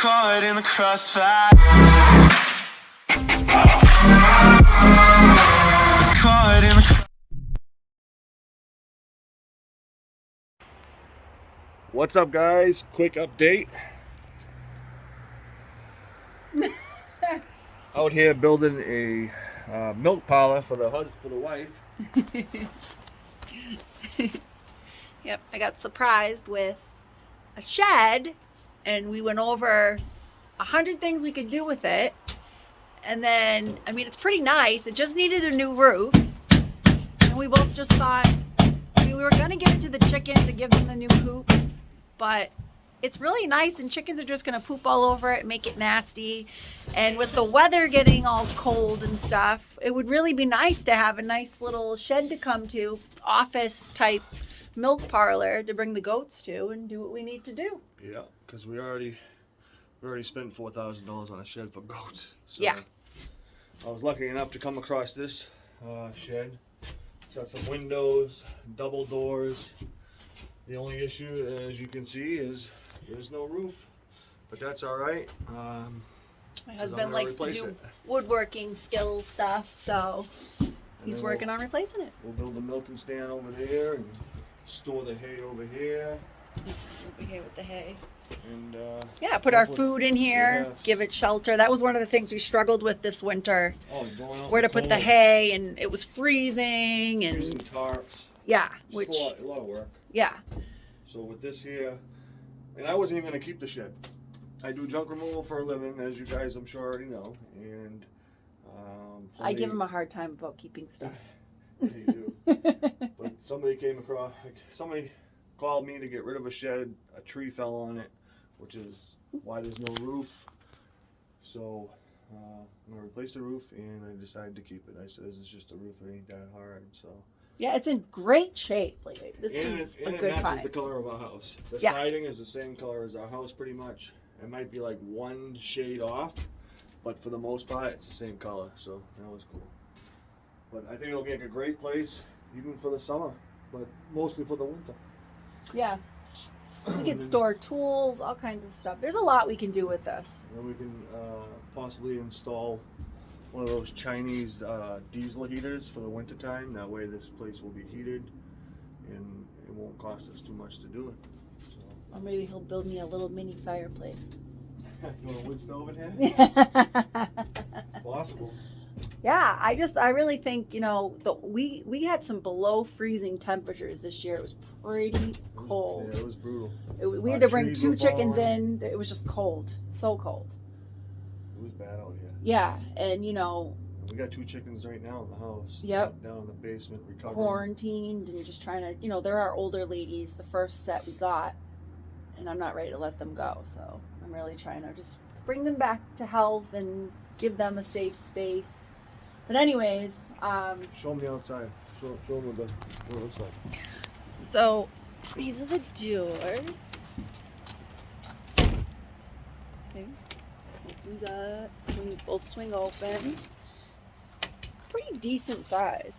caught in the crossfire. It's caught in the What's up, guys? Quick update. Out here building a milk parlor for the wife. Yep, I got surprised with a shed, and we went over 100 things we could do with it. And then, I mean, it's pretty nice. It just needed a new roof. And we both just thought, I mean, we were going to give it to the chickens to give them the new coop, but it's really nice, and chickens are just going to poop all over it and make it nasty. And with the weather getting all cold and stuff, it would really be nice to have a nice little shed to come to, office type milk parlor to bring the goats to and do what we need to do. Yeah, because we already spent $4,000 on a shed for goats. So Yeah. I was lucky enough to come across this shed. It's got some windows, double doors. The only issue, as you can see, is there's no roof, but that's all right. My husband likes to do woodworking skill stuff, so he's working on replacing it. We'll build a milking stand over there and store the hay over here. Over here with the hay. And yeah, put our food in here, yes. Give it shelter. That was one of the things we struggled with this winter. Oh, going out where to put the hay, and it was freezing, and using tarps. Yeah, which a lot of work. Yeah. So with this here, and I wasn't even gonna keep the shed. I do junk removal for a living, as you guys I'm sure already know, and I give him a hard time about keeping stuff. Yeah, you do. But somebody somebody called me to get rid of a shed. A tree fell on it, which is why there's no roof. So I'm gonna replace the roof, and I decided to keep it. I said, it's just a roof, it ain't that hard. So yeah, it's in great shape. Like this is a good matches find. the color of our house. The Yeah. siding is the same color as our house, pretty much. It might be like one shade off, but for the most part, it's the same color. So that was cool. But I think it'll make a great place, even for the summer, but mostly for the winter. Yeah. We could store tools, all kinds of stuff. There's a lot we can do with this. And then we can possibly install one of those Chinese diesel heaters for the winter time. That way this place will be heated and it won't cost us too much to do it. So. Or maybe he'll build me a little mini fireplace. You want a wood stove in here? It's possible. Yeah, I really think, you know, we had some below freezing temperatures this year. It was pretty cold. Yeah, it was brutal. We had to bring 2 chickens in. It was just cold, so cold. It was bad out here. Yeah, and you know, we got 2 chickens right now in the house. Yep. Down in the basement recovering. Quarantined and just trying to, you know, they're our older ladies, the first set we got, and I'm not ready to let them go. So I'm really trying to just bring them back to health and give them a safe space. But anyways, show them the outside. Show them what it looks like. So these are the doors. See? Opens up, both swing open. It's pretty decent size.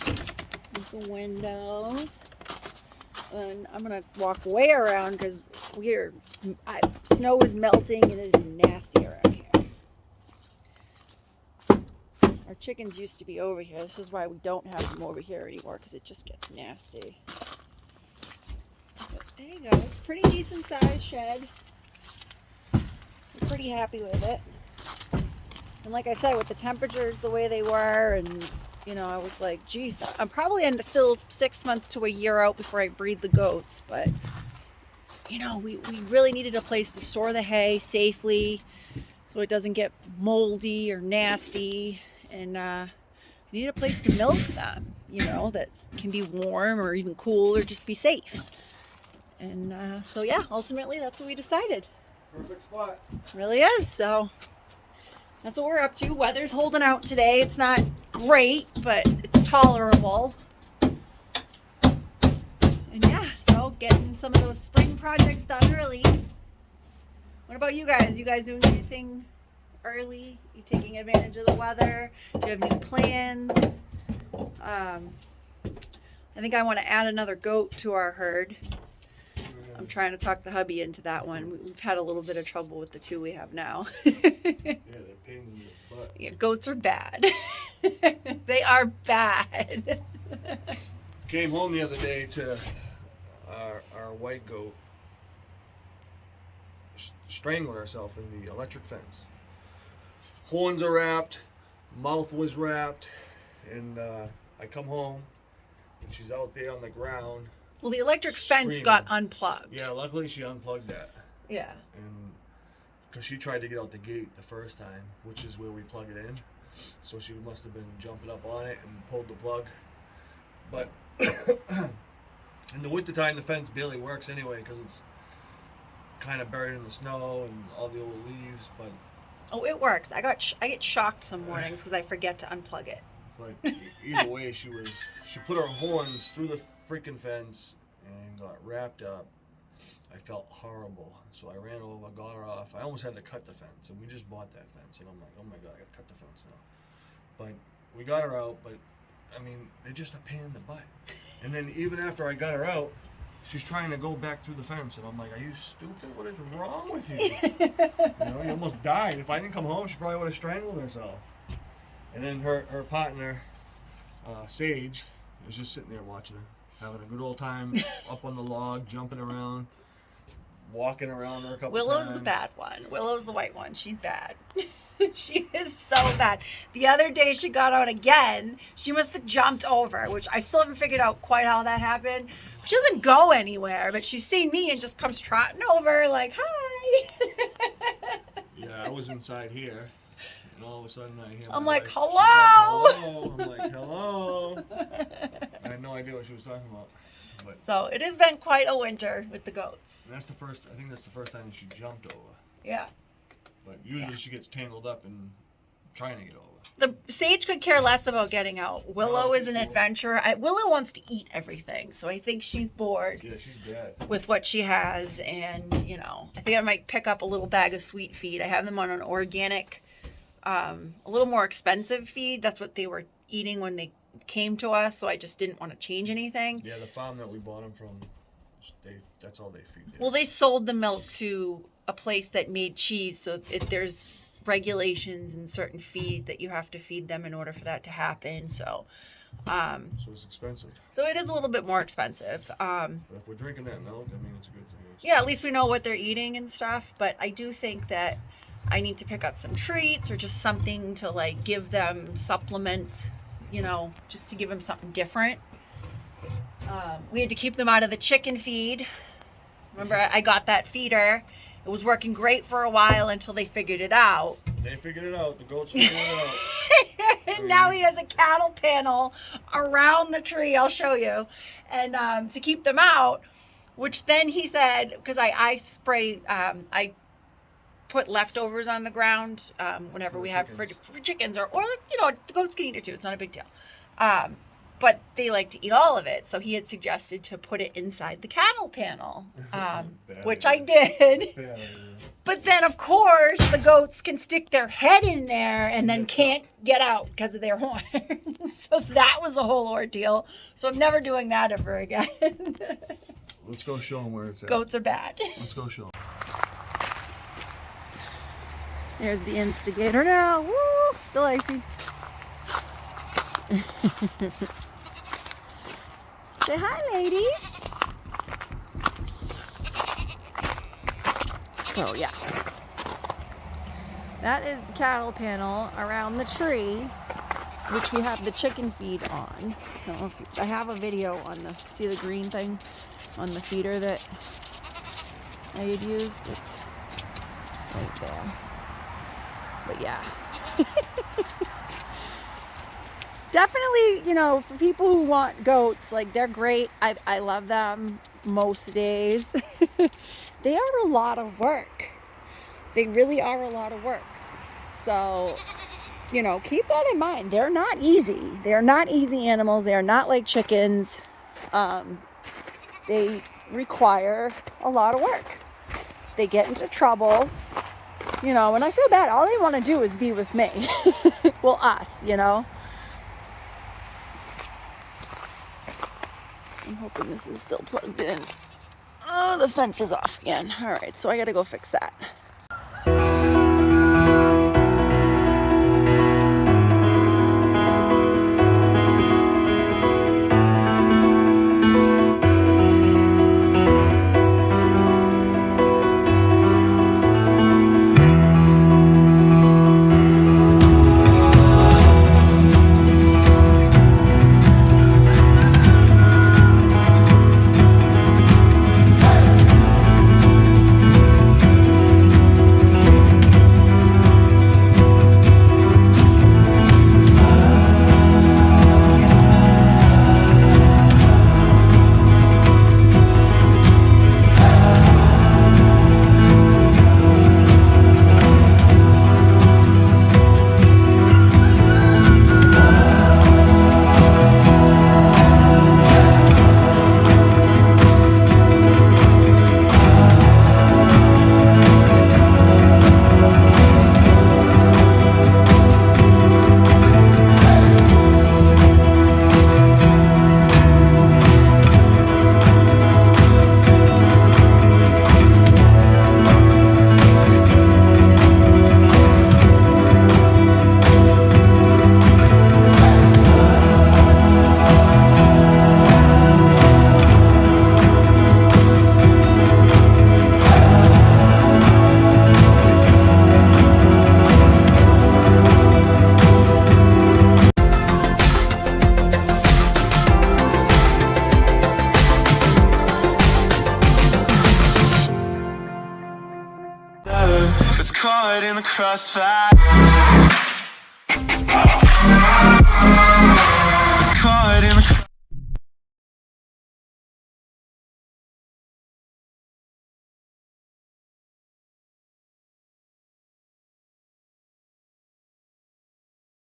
There's the windows. And I'm gonna walk way around because snow is melting and it is nasty around here. Our chickens used to be over here. This is why we don't have them over here anymore, because it just gets nasty. But there you go. It's a pretty decent sized shed. We're pretty happy with it. And like I said, with the temperatures the way they were, and you know, I was like, geez, I'm probably still 6 months to a year out before I breed the goats. But you know, we really needed a place to store the hay safely so it doesn't get moldy or nasty. And we need a place to milk them, you know, that can be warm or even cool or just be safe. And so yeah, ultimately that's what we decided. Perfect spot. It really is. So that's what we're up to. Weather's holding out today. It's not great, but it's tolerable. And yeah, so getting some of those spring projects done early. What about you guys? You guys doing anything early? You taking advantage of the weather? Do you have new plans? I think I want to add another goat to our herd. I'm trying to talk the hubby into that one. We've had a little bit of trouble with the two we have now. Yeah, they're pains in the butt. Yeah, goats are bad. They are bad. Came home the other day to our white goat strangled herself in the electric fence. Horns are wrapped, mouth was wrapped, and I come home and she's out there on the ground. Well, the electric fence screaming. got unplugged. Yeah, luckily she unplugged that. Yeah. And because she tried to get out the gate the first time, which is where we plug it in. So she must have been jumping up on it and pulled the plug. But in the wintertime, the fence barely works anyway because it's kind of buried in the snow and all the old leaves. But Oh, it works. I get shocked some mornings because I forget to unplug it. But either way, she put her horns through the freaking fence and got wrapped up. I felt horrible, so I ran over, got her off. I almost had to cut the fence, and we just bought that fence, and I'm like, oh my god, I gotta cut the fence now. But we got her out, but I mean, they're just a pain in the butt. And then even after I got her out, she's trying to go back through the fence, and I'm like, are you stupid? What is wrong with you? You know, you almost died. If I didn't come home, she probably would have strangled herself. And then her partner, Sage, is just sitting there watching her, having a good old time up on the log, jumping around, walking around her a couple Willow's times. the bad one. Willow's the white one. She's bad. She is so bad. The other day she got out again. She must have jumped over, which I still haven't figured out quite how that happened. She doesn't go anywhere, but she's seen me and just comes trotting over like, hi. Yeah, I was inside here. And all of a sudden I hear I'm my like, wife. hello. She's like, hello. I'm like, hello. I had no idea what she was talking about. But So it has been quite a winter with the goats. I think that's the first time she jumped over. Yeah. But usually she gets tangled up and trying to get over. The Sage could care less about getting out. Willow No, is she's an cool. adventurer. Willow wants to eat everything, so I think she's bored Yeah, she's bad. with what she has. And, I think I might pick up a little bag of sweet feed. I have them on an organic, a little more expensive feed. That's what they were eating when they came to us, so I just didn't want to change anything. Yeah, the farm that we bought them from, that's all they feed. Well, they sold the milk to a place that made cheese, so there's regulations and certain feed that you have to feed them in order for that to happen. So it's expensive. so it is a little bit more expensive. But if we're drinking that milk, I mean, it's a good thing. Yeah, at least we know what they're eating and stuff. But I do think that I need to pick up some treats or just something to like give them, supplement, just to give them something different. We had to keep them out of the chicken feed. Remember, I got that feeder. It was working great for a while until they figured it out. They figured it out. The goats figured it out. And now he has a cattle panel around the tree. I'll show you. And to keep them out, which then he said, because I spray, I put leftovers on the ground whenever we have for chickens or the goats can eat it too. It's not a big deal. But they like to eat all of it. So he had suggested to put it inside the cattle panel, which I did. But then, of course, the goats can stick their head in there and then can't get out because of their horns. So that was a whole ordeal. So I'm never doing that ever again. Let's go show them where it's at. Goats are bad. Let's go show them. There's the instigator now. Woo! Still icy. Say hi, ladies. So, yeah. That is the cattle panel around the tree, which we have the chicken feed on. I have a video on see the green thing on the feeder that I had used? It's right there. But yeah. Definitely, for people who want goats, like they're great. I love them most days. They are a lot of work. They really are a lot of work. So, keep that in mind. They're not easy. They're not easy animals. They are not like chickens. They require a lot of work. They get into trouble, and I feel bad. All they want to do is be with me. Well, us, I'm hoping this is still plugged in. Oh, the fence is off again. All right, so I gotta go fix that. It's caught in the crossfire. It's caught in the